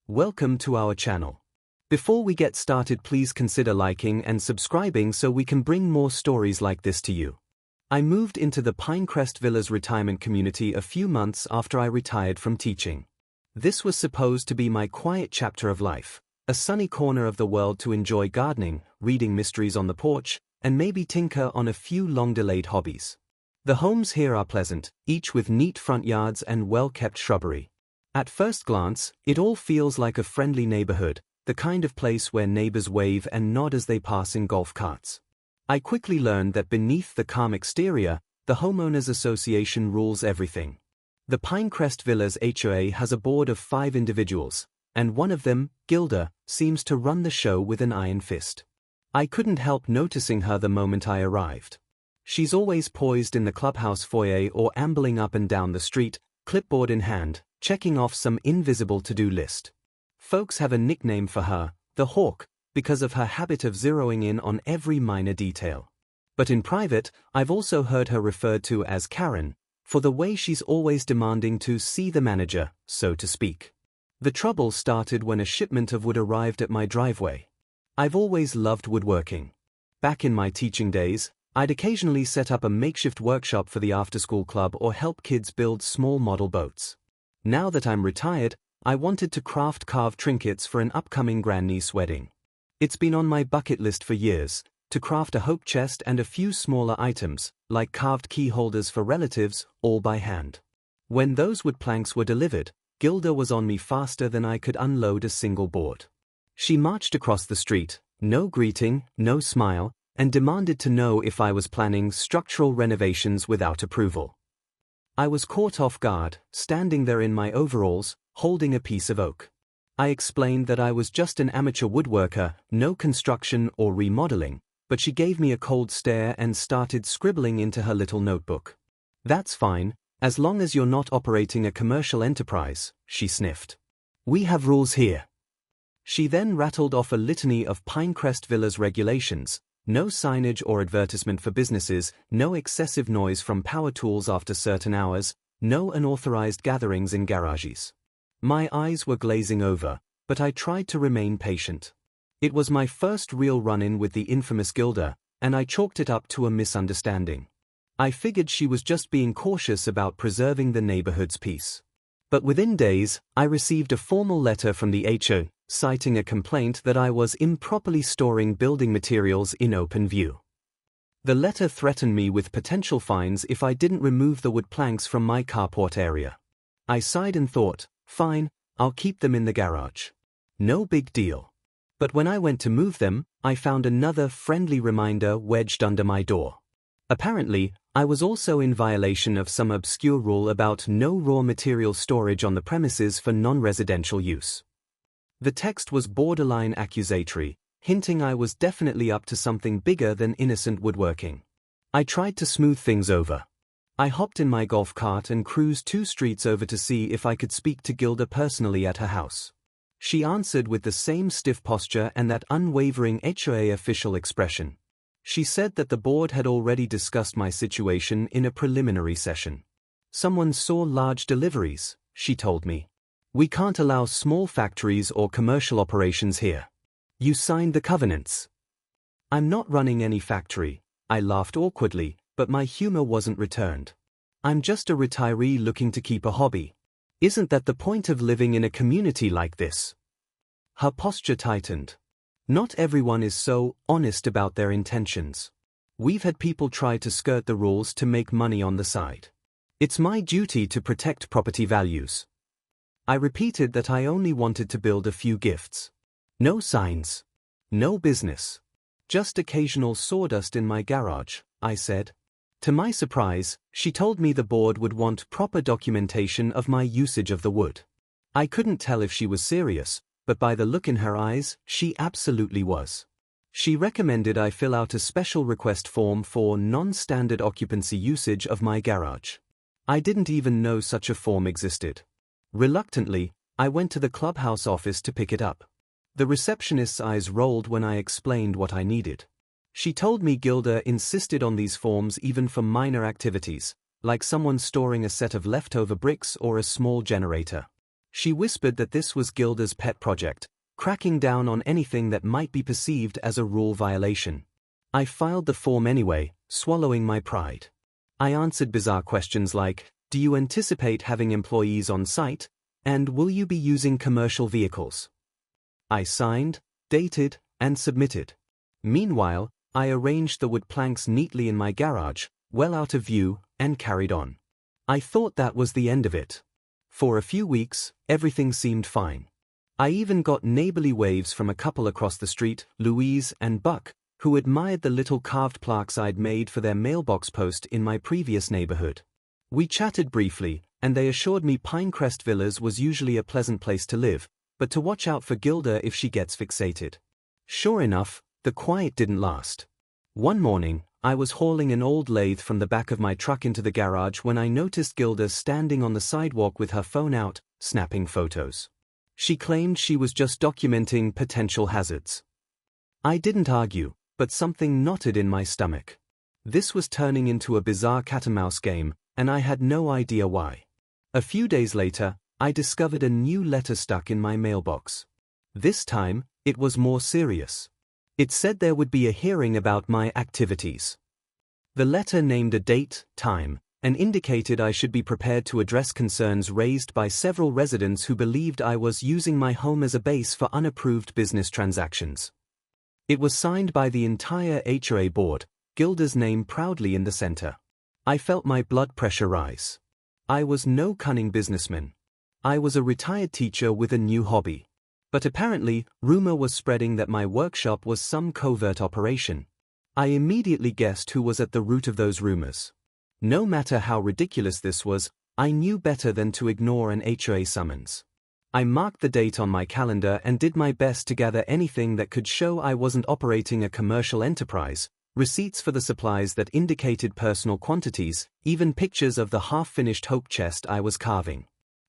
Welcome to our channel. Before we get started, please consider liking and subscribing so we can bring more stories like this to you. I moved into the Pinecrest Villas retirement community a few months after I retired from teaching. This was supposed to be my quiet chapter of life, a sunny corner of the world to enjoy gardening, reading mysteries on the porch, and maybe tinker on a few long-delayed hobbies. The homes here are pleasant, each with neat front yards and well-kept shrubbery. At first glance, it all feels like a friendly neighborhood, the kind of place where neighbors wave and nod as they pass in golf carts. I quickly learned that beneath the calm exterior, the Homeowners Association rules everything. The Pinecrest Villas HOA has a board of 5 individuals, and one of them, Gilda, seems to run the show with an iron fist. I couldn't help noticing her the moment I arrived. She's always poised in the clubhouse foyer or ambling up and down the street, clipboard in hand, checking off some invisible to-do list. Folks have a nickname for her, the Hawk, because of her habit of zeroing in on every minor detail. But in private, I've also heard her referred to as Karen, for the way she's always demanding to see the manager, so to speak. The trouble started when a shipment of wood arrived at my driveway. I've always loved woodworking. Back in my teaching days, I'd occasionally set up a makeshift workshop for the after-school club or help kids build small model boats. Now that I'm retired, I wanted to craft carved trinkets for an upcoming grandniece wedding. It's been on my bucket list for years, to craft a hope chest and a few smaller items, like carved key holders for relatives, all by hand. When those wood planks were delivered, Gilda was on me faster than I could unload a single board. She marched across the street, no greeting, no smile, and demanded to know if I was planning structural renovations without approval. I was caught off guard, standing there in my overalls, holding a piece of oak. I explained that I was just an amateur woodworker, no construction or remodeling, but she gave me a cold stare and started scribbling into her little notebook. "That's fine, as long as you're not operating a commercial enterprise," she sniffed. "We have rules here." She then rattled off a litany of Pinecrest Villas regulations. No signage or advertisement for businesses, no excessive noise from power tools after certain hours, no unauthorized gatherings in garages. My eyes were glazing over, but I tried to remain patient. It was my first real run-in with the infamous Gilda, and I chalked it up to a misunderstanding. I figured she was just being cautious about preserving the neighborhood's peace. But within days, I received a formal letter from the HO, citing a complaint that I was improperly storing building materials in open view. The letter threatened me with potential fines if I didn't remove the wood planks from my carport area. I sighed and thought, fine, I'll keep them in the garage. No big deal. But when I went to move them, I found another friendly reminder wedged under my door. Apparently, I was also in violation of some obscure rule about no raw material storage on the premises for non-residential use. The text was borderline accusatory, hinting I was definitely up to something bigger than innocent woodworking. I tried to smooth things over. I hopped in my golf cart and cruised 2 streets over to see if I could speak to Gilda personally at her house. She answered with the same stiff posture and that unwavering HOA official expression. She said that the board had already discussed my situation in a preliminary session. "Someone saw large deliveries," she told me. "We can't allow small factories or commercial operations here. You signed the covenants." "I'm not running any factory," I laughed awkwardly, but my humor wasn't returned. "I'm just a retiree looking to keep a hobby. Isn't that the point of living in a community like this?" Her posture tightened. "Not everyone is so honest about their intentions. We've had people try to skirt the rules to make money on the side. It's my duty to protect property values." I repeated that I only wanted to build a few gifts. No signs. No business. Just occasional sawdust in my garage, I said. To my surprise, she told me the board would want proper documentation of my usage of the wood. I couldn't tell if she was serious, but by the look in her eyes, she absolutely was. She recommended I fill out a special request form for non-standard occupancy usage of my garage. I didn't even know such a form existed. Reluctantly, I went to the clubhouse office to pick it up. The receptionist's eyes rolled when I explained what I needed. She told me Gilda insisted on these forms even for minor activities, like someone storing a set of leftover bricks or a small generator. She whispered that this was Gilda's pet project, cracking down on anything that might be perceived as a rule violation. I filed the form anyway, swallowing my pride. I answered bizarre questions like, do you anticipate having employees on site, and will you be using commercial vehicles? I signed, dated, and submitted. Meanwhile, I arranged the wood planks neatly in my garage, well out of view, and carried on. I thought that was the end of it. For a few weeks, everything seemed fine. I even got neighborly waves from a couple across the street, Louise and Buck, who admired the little carved plaques I'd made for their mailbox post in my previous neighborhood. We chatted briefly, and they assured me Pinecrest Villas was usually a pleasant place to live, but to watch out for Gilda if she gets fixated. Sure enough, the quiet didn't last. One morning, I was hauling an old lathe from the back of my truck into the garage when I noticed Gilda standing on the sidewalk with her phone out, snapping photos. She claimed she was just documenting potential hazards. I didn't argue, but something knotted in my stomach. This was turning into a bizarre cat-and-mouse game, and I had no idea why. A few days later, I discovered a new letter stuck in my mailbox. This time, it was more serious. It said there would be a hearing about my activities. The letter named a date, time, and indicated I should be prepared to address concerns raised by several residents who believed I was using my home as a base for unapproved business transactions. It was signed by the entire HOA board, Gilda's name proudly in the center. I felt my blood pressure rise. I was no cunning businessman. I was a retired teacher with a new hobby. But apparently, rumor was spreading that my workshop was some covert operation. I immediately guessed who was at the root of those rumors. No matter how ridiculous this was, I knew better than to ignore an HOA summons. I marked the date on my calendar and did my best to gather anything that could show I wasn't operating a commercial enterprise, receipts for the supplies that indicated personal quantities, even pictures of the half-finished hope chest I was carving.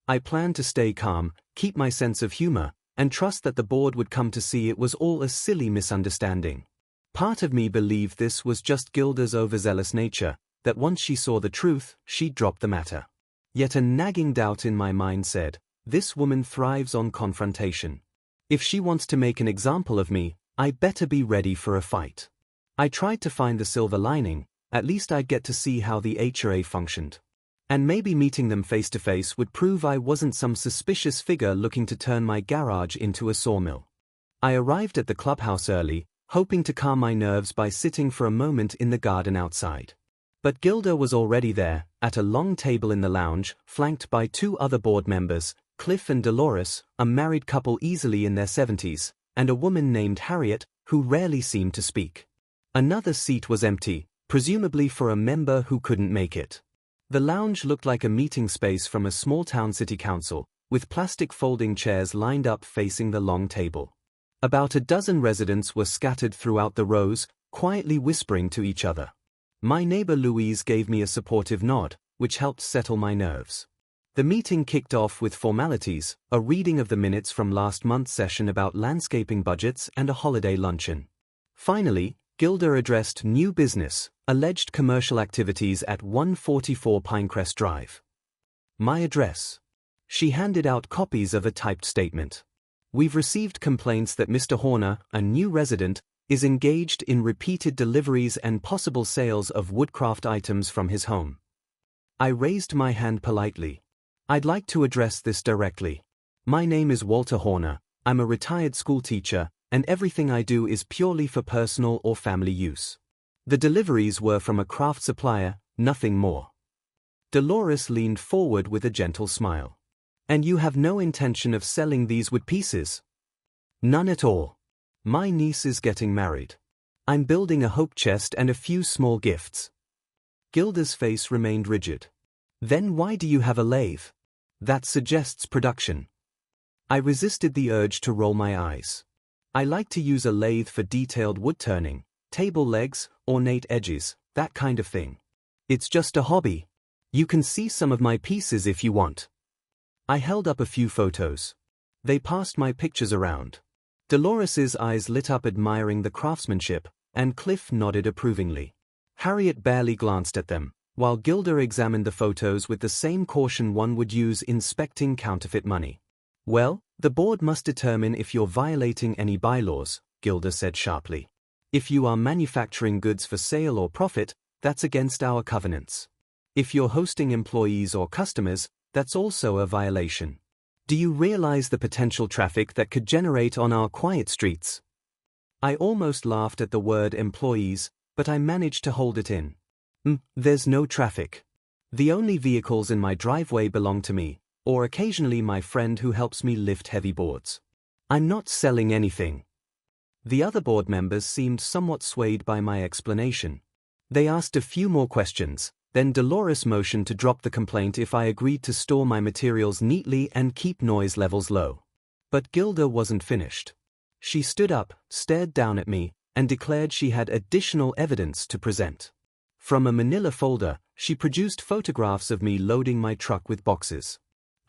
I planned to stay calm, keep my sense of humor, and trust that the board would come to see it was all a silly misunderstanding. Part of me believed this was just Gilda's overzealous nature, that once she saw the truth, she'd drop the matter. Yet a nagging doubt in my mind said, this woman thrives on confrontation. If she wants to make an example of me, I better be ready for a fight. I tried to find the silver lining, at least I'd get to see how the HOA functioned. And maybe meeting them face to face would prove I wasn't some suspicious figure looking to turn my garage into a sawmill. I arrived at the clubhouse early, hoping to calm my nerves by sitting for a moment in the garden outside. But Gilda was already there, at a long table in the lounge, flanked by two other board members, Cliff and Dolores, a married couple easily in their 70s, and a woman named Harriet, who rarely seemed to speak. Another seat was empty, presumably for a member who couldn't make it. The lounge looked like a meeting space from a small-town city council, with plastic folding chairs lined up facing the long table. About a dozen residents were scattered throughout the rows, quietly whispering to each other. My neighbor Louise gave me a supportive nod, which helped settle my nerves. The meeting kicked off with formalities, a reading of the minutes from last month's session about landscaping budgets and a holiday luncheon. Finally, Gilda addressed new business, alleged commercial activities at 144 Pinecrest Drive. My address. She handed out copies of a typed statement. We've received complaints that Mr. Horner, a new resident, is engaged in repeated deliveries and possible sales of woodcraft items from his home. I raised my hand politely. I'd like to address this directly. My name is Walter Horner, I'm a retired school teacher, and everything I do is purely for personal or family use. The deliveries were from a craft supplier, nothing more. Dolores leaned forward with a gentle smile. And you have no intention of selling these wood pieces? None at all. My niece is getting married. I'm building a hope chest and a few small gifts. Gilda's face remained rigid. Then why do you have a lathe? That suggests production. I resisted the urge to roll my eyes. I like to use a lathe for detailed wood turning, table legs, ornate edges, that kind of thing. It's just a hobby. You can see some of my pieces if you want. I held up a few photos. They passed my pictures around. Dolores's eyes lit up admiring the craftsmanship, and Cliff nodded approvingly. Harriet barely glanced at them, while Gilda examined the photos with the same caution one would use inspecting counterfeit money. Well, the board must determine if you're violating any bylaws, Gilda said sharply. If you are manufacturing goods for sale or profit, that's against our covenants. If you're hosting employees or customers, that's also a violation. Do you realize the potential traffic that could generate on our quiet streets? I almost laughed at the word employees, but I managed to hold it in. There's no traffic. The only vehicles in my driveway belong to me, or occasionally my friend who helps me lift heavy boards. I'm not selling anything. The other board members seemed somewhat swayed by my explanation. They asked a few more questions, then Dolores motioned to drop the complaint if I agreed to store my materials neatly and keep noise levels low. But Gilda wasn't finished. She stood up, stared down at me, and declared she had additional evidence to present. From a manila folder, she produced photographs of me loading my truck with boxes.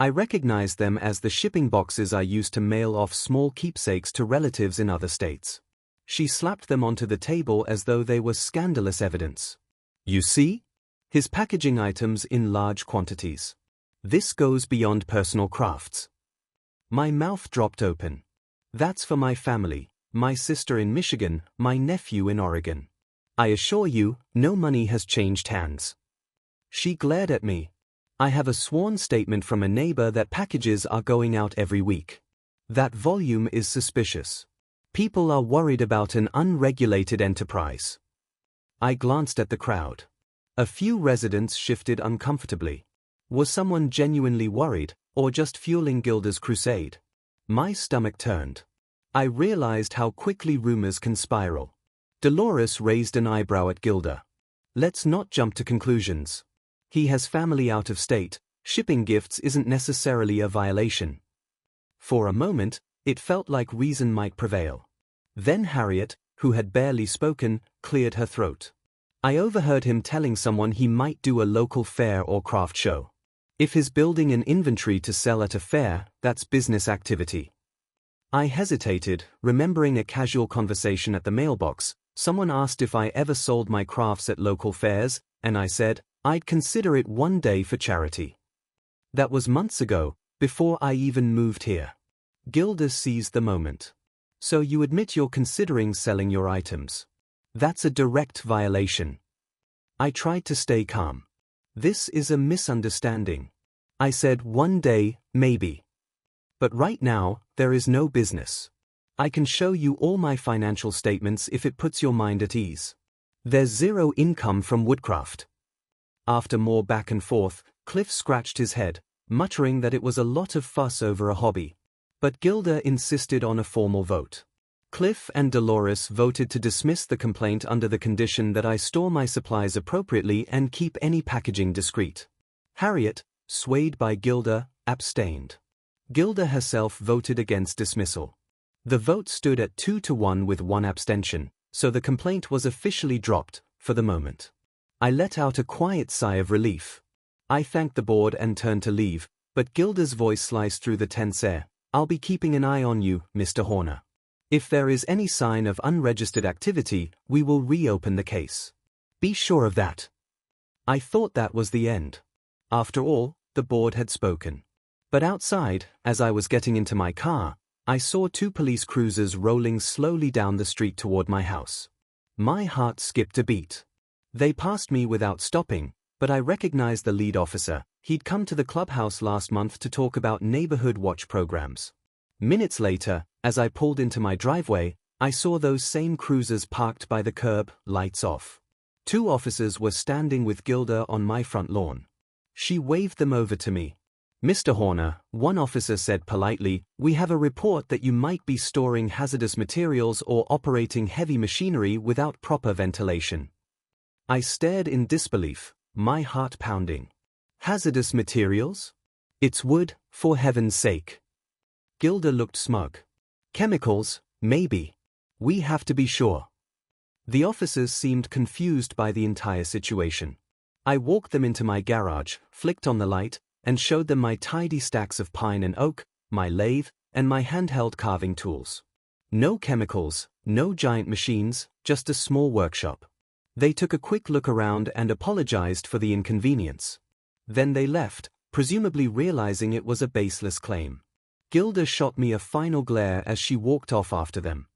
I recognized them as the shipping boxes I used to mail off small keepsakes to relatives in other states. She slapped them onto the table as though they were scandalous evidence. You see? His packaging items in large quantities. This goes beyond personal crafts. My mouth dropped open. That's for my family, my sister in Michigan, my nephew in Oregon. I assure you, no money has changed hands. She glared at me. I have a sworn statement from a neighbor that packages are going out every week. That volume is suspicious. People are worried about an unregulated enterprise. I glanced at the crowd. A few residents shifted uncomfortably. Was someone genuinely worried, or just fueling Gilda's crusade? My stomach turned. I realized how quickly rumors can spiral. Dolores raised an eyebrow at Gilda. Let's not jump to conclusions. He has family out of state, shipping gifts isn't necessarily a violation. For a moment, it felt like reason might prevail. Then Harriet, who had barely spoken, cleared her throat. I overheard him telling someone he might do a local fair or craft show. If he's building an inventory to sell at a fair, that's business activity. I hesitated, remembering a casual conversation at the mailbox. Someone asked if I ever sold my crafts at local fairs, and I said, I'd consider it one day for charity. That was months ago, before I even moved here. Gilda seized the moment. So you admit you're considering selling your items? That's a direct violation. I tried to stay calm. This is a misunderstanding. I said one day, maybe. But right now, there is no business. I can show you all my financial statements if it puts your mind at ease. There's zero income from woodcraft. After more back and forth, Cliff scratched his head, muttering that it was a lot of fuss over a hobby. But Gilda insisted on a formal vote. Cliff and Dolores voted to dismiss the complaint under the condition that I store my supplies appropriately and keep any packaging discreet. Harriet, swayed by Gilda, abstained. Gilda herself voted against dismissal. The vote stood at 2-1 with one abstention, so the complaint was officially dropped, for the moment. I let out a quiet sigh of relief. I thanked the board and turned to leave, but Gilda's voice sliced through the tense air. I'll be keeping an eye on you, Mr. Horner. If there is any sign of unregistered activity, we will reopen the case. Be sure of that. I thought that was the end. After all, the board had spoken. But outside, as I was getting into my car, I saw 2 police cruisers rolling slowly down the street toward my house. My heart skipped a beat. They passed me without stopping, but I recognized the lead officer. He'd come to the clubhouse last month to talk about neighborhood watch programs. Minutes later, as I pulled into my driveway, I saw those same cruisers parked by the curb, lights off. 2 officers were standing with Gilda on my front lawn. She waved them over to me. Mr. Horner, one officer said politely, we have a report that you might be storing hazardous materials or operating heavy machinery without proper ventilation. I stared in disbelief, my heart pounding. Hazardous materials? It's wood, for heaven's sake. Gilda looked smug. Chemicals, maybe. We have to be sure. The officers seemed confused by the entire situation. I walked them into my garage, flicked on the light, and showed them my tidy stacks of pine and oak, my lathe, and my handheld carving tools. No chemicals, no giant machines, just a small workshop. They took a quick look around and apologized for the inconvenience. Then they left, presumably realizing it was a baseless claim. Gilda shot me a final glare as she walked off after them.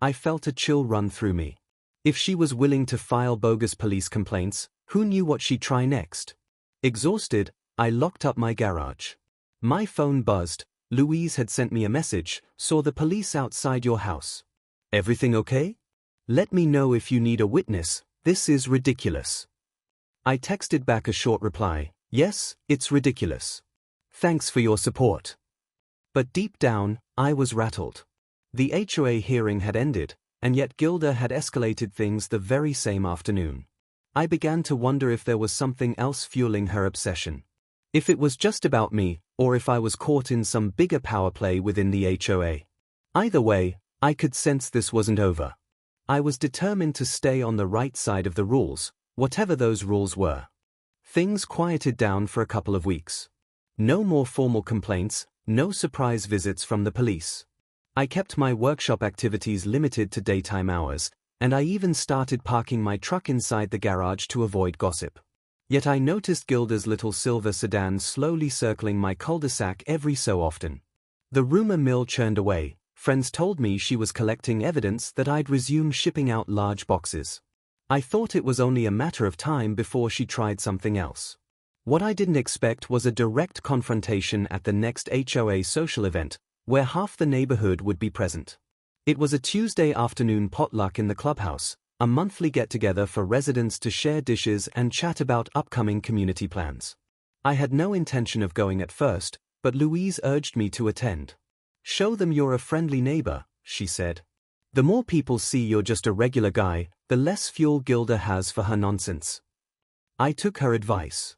I felt a chill run through me. If she was willing to file bogus police complaints, who knew what she'd try next? Exhausted, I locked up my garage. My phone buzzed. Louise had sent me a message. Saw the police outside your house. Everything okay? Let me know if you need a witness. This is ridiculous. I texted back a short reply. Yes, it's ridiculous. Thanks for your support. But deep down, I was rattled. The HOA hearing had ended, and yet Gilda had escalated things the very same afternoon. I began to wonder if there was something else fueling her obsession. If it was just about me, or if I was caught in some bigger power play within the HOA. Either way, I could sense this wasn't over. I was determined to stay on the right side of the rules, whatever those rules were. Things quieted down for a couple of weeks. No more formal complaints, no surprise visits from the police. I kept my workshop activities limited to daytime hours, and I even started parking my truck inside the garage to avoid gossip. Yet I noticed Gilda's little silver sedan slowly circling my cul-de-sac every so often. The rumor mill churned away. Friends told me she was collecting evidence that I'd resume shipping out large boxes. I thought it was only a matter of time before she tried something else. What I didn't expect was a direct confrontation at the next HOA social event, where half the neighborhood would be present. It was a Tuesday afternoon potluck in the clubhouse, a monthly get-together for residents to share dishes and chat about upcoming community plans. I had no intention of going at first, but Louise urged me to attend. Show them you're a friendly neighbor, she said. The more people see you're just a regular guy, the less fuel Gilda has for her nonsense. I took her advice.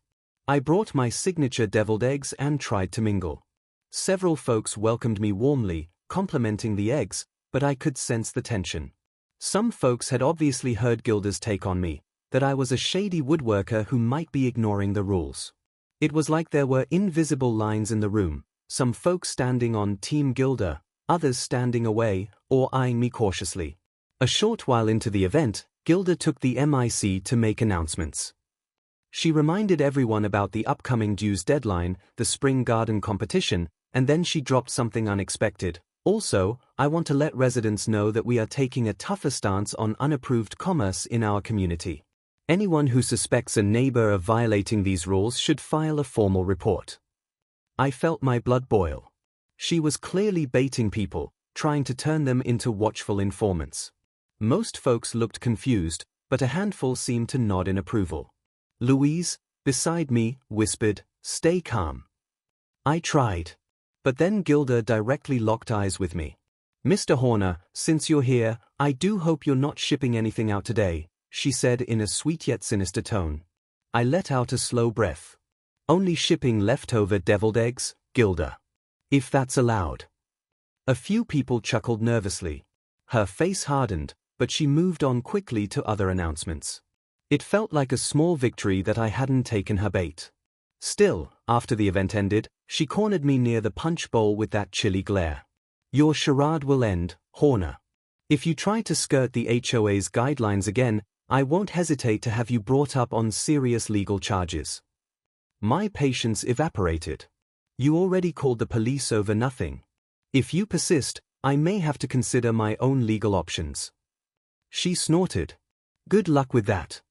I brought my signature deviled eggs and tried to mingle. Several folks welcomed me warmly, complimenting the eggs, but I could sense the tension. Some folks had obviously heard Gilda's take on me, that I was a shady woodworker who might be ignoring the rules. It was like there were invisible lines in the room, some folks standing on Team Gilda, others standing away, or eyeing me cautiously. A short while into the event, Gilda took the mic to make announcements. She reminded everyone about the upcoming dues deadline, the spring garden competition, and then she dropped something unexpected. Also, I want to let residents know that we are taking a tougher stance on unapproved commerce in our community. Anyone who suspects a neighbor of violating these rules should file a formal report. I felt my blood boil. She was clearly baiting people, trying to turn them into watchful informants. Most folks looked confused, but a handful seemed to nod in approval. Louise, beside me, whispered, "Stay calm." I tried. But then Gilda directly locked eyes with me. "Mr. Horner, since you're here, I do hope you're not shipping anything out today," she said in a sweet yet sinister tone. I let out a slow breath. "Only shipping leftover deviled eggs, Gilda. If that's allowed." A few people chuckled nervously. Her face hardened, but she moved on quickly to other announcements. It felt like a small victory that I hadn't taken her bait. Still, after the event ended, she cornered me near the punch bowl with that chilly glare. "Your charade will end, Horner. If you try to skirt the HOA's guidelines again, I won't hesitate to have you brought up on serious legal charges." My patience evaporated. "You already called the police over nothing. If you persist, I may have to consider my own legal options." She snorted. "Good luck with that."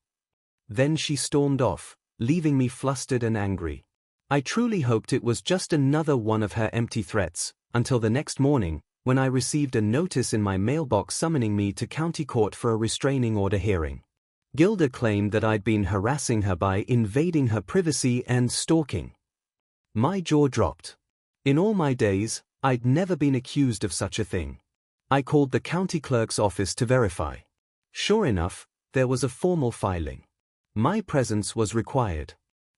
Then she stormed off, leaving me flustered and angry. I truly hoped it was just another one of her empty threats, until the next morning, when I received a notice in my mailbox summoning me to county court for a restraining order hearing. Gilda claimed that I'd been harassing her by invading her privacy and stalking. My jaw dropped. In all my days, I'd never been accused of such a thing. I called the county clerk's office to verify. Sure enough, there was a formal filing. My presence was required.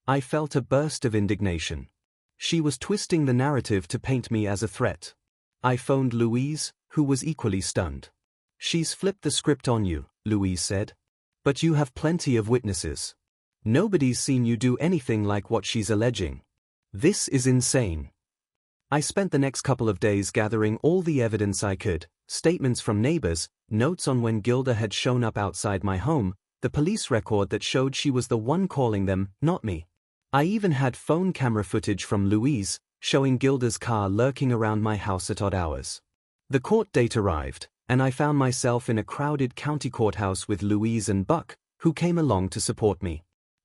I felt a burst of indignation. She was twisting the narrative to paint me as a threat. I phoned Louise, who was equally stunned. "She's flipped the script on you," Louise said. "But you have plenty of witnesses. Nobody's seen you do anything like what she's alleging. This is insane." I spent the next couple of days gathering all the evidence I could, statements from neighbors, notes on when Gilda had shown up outside my home, the police record that showed she was the one calling them, not me. I even had phone camera footage from Louise, showing Gilda's car lurking around my house at odd hours. The court date arrived, and I found myself in a crowded county courthouse with Louise and Buck, who came along to support me.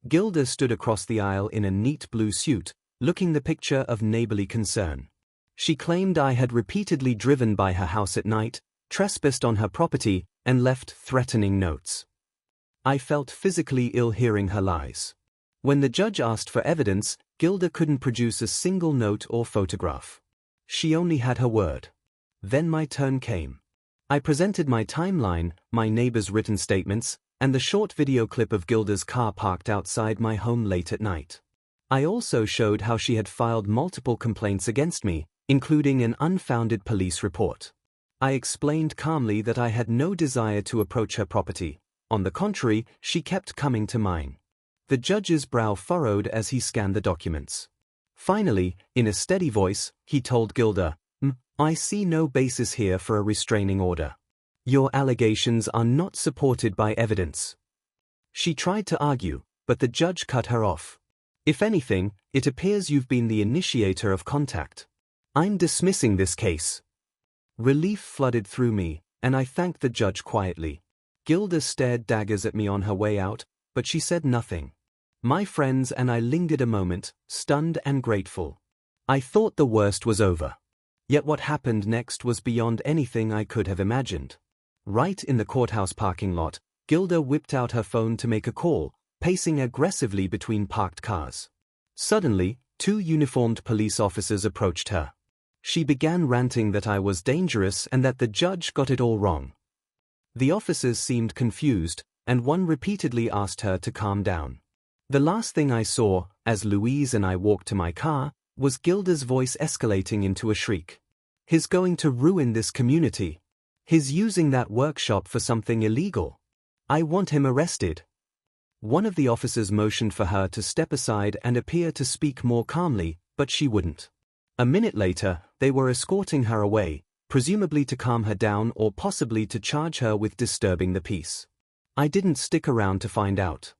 Gilda stood across the aisle in a neat blue suit, looking the picture of neighborly concern. She claimed I had repeatedly driven by her house at night, trespassed on her property, and left threatening notes. I felt physically ill hearing her lies. When the judge asked for evidence, Gilda couldn't produce a single note or photograph. She only had her word. Then my turn came. I presented my timeline, my neighbor's written statements, and the short video clip of Gilda's car parked outside my home late at night. I also showed how she had filed multiple complaints against me, including an unfounded police report. I explained calmly that I had no desire to approach her property. On the contrary, she kept coming to mine. The judge's brow furrowed as he scanned the documents. Finally, in a steady voice, he told Gilda, I see no basis here for a restraining order. Your allegations are not supported by evidence. She tried to argue, but the judge cut her off. If anything, it appears you've been the initiator of contact. I'm dismissing this case. Relief flooded through me, and I thanked the judge quietly. Gilda stared daggers at me on her way out, but she said nothing. My friends and I lingered a moment, stunned and grateful. I thought the worst was over. Yet what happened next was beyond anything I could have imagined. Right in the courthouse parking lot, Gilda whipped out her phone to make a call, pacing aggressively between parked cars. Suddenly, 2 uniformed police officers approached her. She began ranting that I was dangerous and that the judge got it all wrong. The officers seemed confused, and one repeatedly asked her to calm down. The last thing I saw, as Louise and I walked to my car, was Gilda's voice escalating into a shriek. He's going to ruin this community. He's using that workshop for something illegal. I want him arrested. One of the officers motioned for her to step aside and appear to speak more calmly, but she wouldn't. A minute later, they were escorting her away, presumably to calm her down or possibly to charge her with disturbing the peace. I didn't stick around to find out.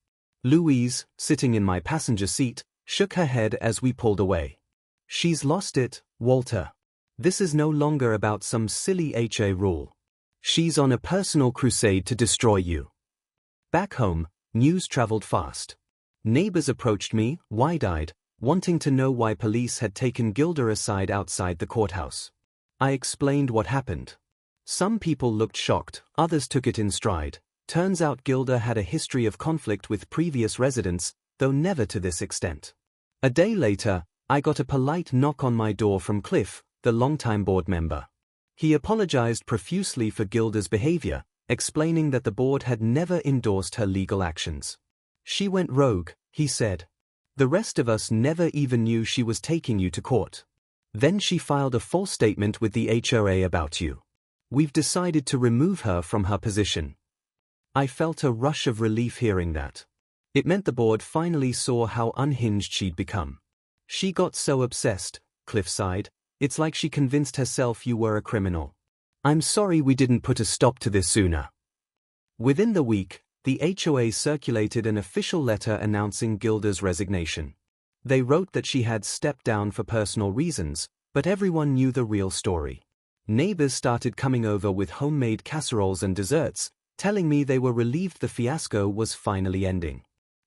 Louise, sitting in my passenger seat, shook her head as we pulled away. She's lost it, Walter. This is no longer about some silly HOA rule. She's on a personal crusade to destroy you. Back home, news traveled fast. Neighbors approached me, wide-eyed, wanting to know why police had taken Gilda aside outside the courthouse. I explained what happened. Some people looked shocked, others took it in stride. Turns out Gilda had a history of conflict with previous residents, though never to this extent. A day later, I got a polite knock on my door from Cliff, the longtime board member. He apologized profusely for Gilda's behavior, explaining that the board had never endorsed her legal actions. She went rogue, he said. The rest of us never even knew she was taking you to court. Then she filed a false statement with the HOA about you. We've decided to remove her from her position. I felt a rush of relief hearing that. It meant the board finally saw how unhinged she'd become. She got so obsessed, Cliff sighed, it's like she convinced herself you were a criminal. I'm sorry we didn't put a stop to this sooner. Within the week, the HOA circulated an official letter announcing Gilda's resignation. They wrote that she had stepped down for personal reasons, but everyone knew the real story. Neighbors started coming over with homemade casseroles and desserts, telling me they were relieved the fiasco was finally ending.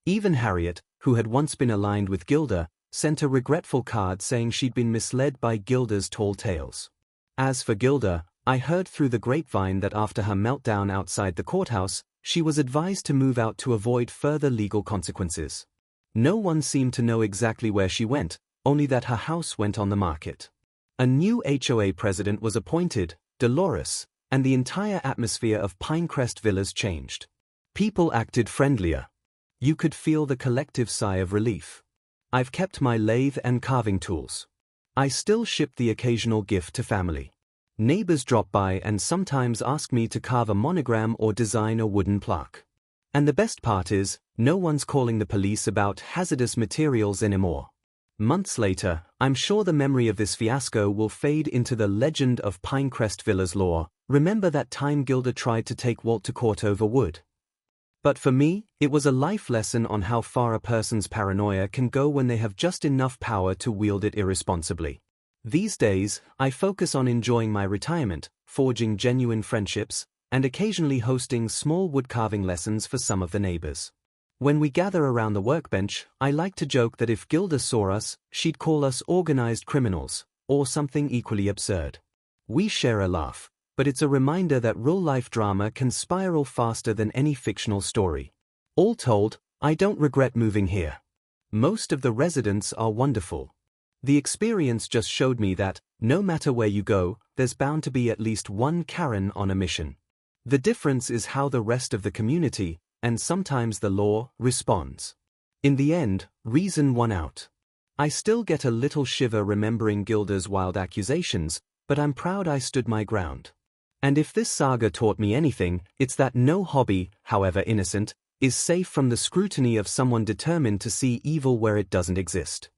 Even Harriet, who had once been aligned with Gilda, sent a regretful card saying she'd been misled by Gilda's tall tales. As for Gilda, I heard through the grapevine that after her meltdown outside the courthouse, she was advised to move out to avoid further legal consequences. No one seemed to know exactly where she went, only that her house went on the market. A new HOA president was appointed, Dolores, and the entire atmosphere of Pinecrest Villas changed. People acted friendlier. You could feel the collective sigh of relief. I've kept my lathe and carving tools. I still ship the occasional gift to family. Neighbors drop by and sometimes ask me to carve a monogram or design a wooden plaque. And the best part is, no one's calling the police about hazardous materials anymore. Months later, I'm sure the memory of this fiasco will fade into the legend of Pinecrest Villas lore. Remember that time Gilda tried to take Walt to court over wood? But for me, it was a life lesson on how far a person's paranoia can go when they have just enough power to wield it irresponsibly. These days, I focus on enjoying my retirement, forging genuine friendships, and occasionally hosting small woodcarving lessons for some of the neighbors. When we gather around the workbench, I like to joke that if Gilda saw us, she'd call us organized criminals, or something equally absurd. We share a laugh, but it's a reminder that real-life drama can spiral faster than any fictional story. All told, I don't regret moving here. Most of the residents are wonderful. The experience just showed me that, no matter where you go, there's bound to be at least one Karen on a mission. The difference is how the rest of the community, and sometimes the law, responds. In the end, reason won out. I still get a little shiver remembering Gilda's wild accusations, but I'm proud I stood my ground. And if this saga taught me anything, it's that no hobby, however innocent, is safe from the scrutiny of someone determined to see evil where it doesn't exist.